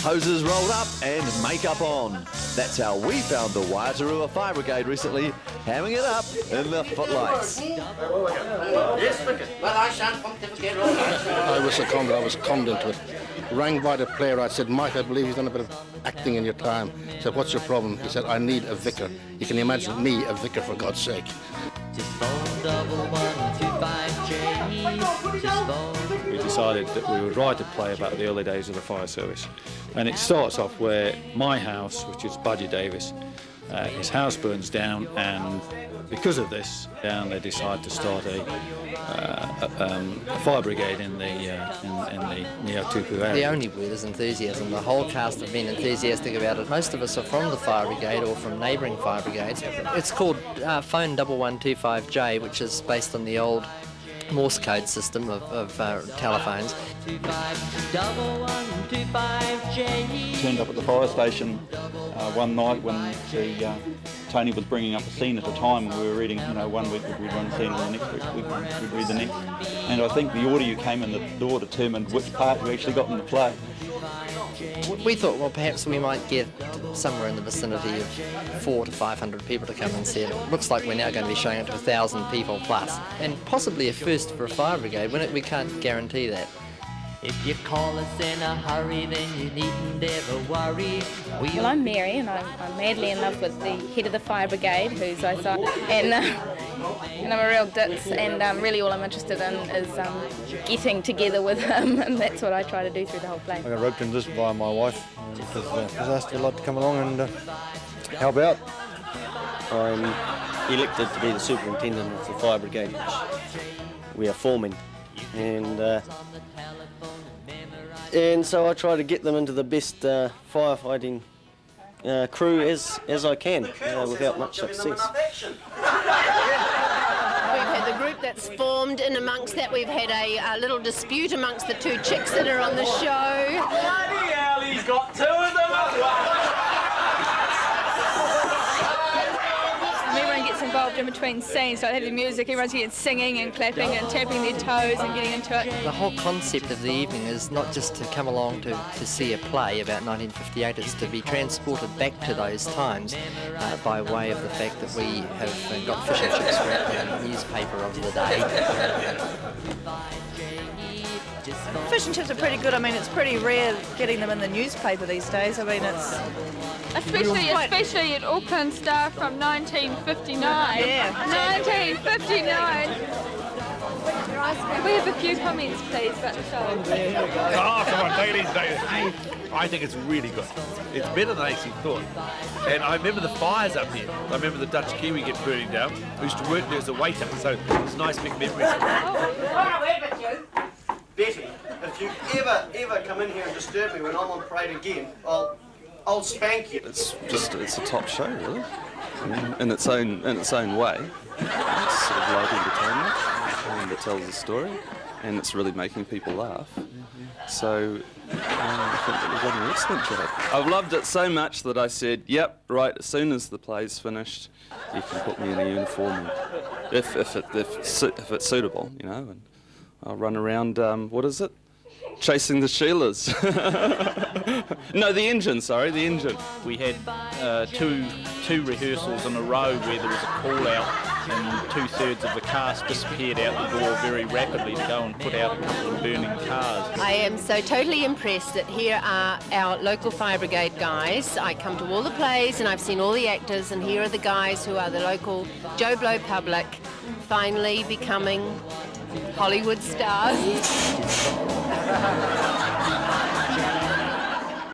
Hoses rolled up and makeup on. That's how we found the Waitarua Fire Brigade recently, hamming it up in the footlights. I was seconded, I was conned into it. Rang by the player, I said, Mike, I believe you've done a bit of acting in your time. He said, what's your problem? He said, I need a vicar. You can imagine me, a vicar, for God's sake. We decided that we would write a play about the early days of the fire service. And it starts off where my house, which is Budgie Davis, his house burns down, and because of this, they decide to start a fire brigade in the Neotupu area. The only word is enthusiasm. The whole cast have been enthusiastic about it. Most of us are from the fire brigade or from neighbouring fire brigades. It's called Phone 1125J, which is based on the old Morse code system of telephones. Turned up at the fire station one night when Tony was bringing up a scene at a time, and we were reading, one week we'd read one scene and the next week we'd read the next. And I think the order you came in the door determined which part you actually got in the play. We thought, well, perhaps we might get somewhere in the vicinity of 400 to 500 people to come and see it. It looks like we're now going to be showing it to 1,000 people plus, and possibly a first for a fire brigade. We can't guarantee that. If you call us in a hurry, then you needn't ever worry. Well, I'm Mary, and I'm madly in love with the head of the fire brigade, who's I thought, and I'm a real ditz, and really all I'm interested in is getting together with him, and that's what I try to do through the whole play. I got roped into this by my wife, because I was asked a lot to come along and help out. I'm elected to be the superintendent of the fire brigade, which we are forming, and so I try to get them into the best firefighting crew as I can, without much success. We've had the group that's formed. In amongst that, we've had a little dispute amongst the two chicks that are on the show. Bloody hell, he's got two of them at once! Everyone gets involved in between scenes, so they have the music, everyone's getting singing and clapping and tapping their toes and getting into it. The whole concept of the evening is not just to come along to see a play about 1958, it's to be transported back to those times by way of the fact that we have got fish and chips wrapped in the newspaper of the day. Fish and chips are pretty good. I mean, it's pretty rare getting them in the newspaper these days. I mean, it's... Especially at Auckland Star from 1959. Yeah. 1959. We have a few comments, please, about the show. Oh, come on, take it easy, David. I think it's really good. It's better than I actually thought. And I remember the fires up here. I remember the Dutch Kiwi get burning down. I used to work there as a waiter, so it's nice big memories. Betty, if you ever come in here and disturb me when I'm on parade again, I'll spank you. It's a top show, really, in its own way. It's sort of light entertainment that tells a story, and it's really making people laugh. So I think that we've done an excellent job. I've loved it so much that I said, "Yep, right. As soon as the play's finished, you can put me in a uniform, and if it's suitable, and I'll run around. What is it? Chasing the Sheilas." No, the engine. We had two rehearsals in a row where there was a call out and 2/3 of the cast disappeared out the door very rapidly to go and put out a couple of burning cars. I am so totally impressed that here are our local fire brigade guys. I come to all the plays and I've seen all the actors, and here are the guys who are the local Joe Blow public, finally becoming Hollywood stars.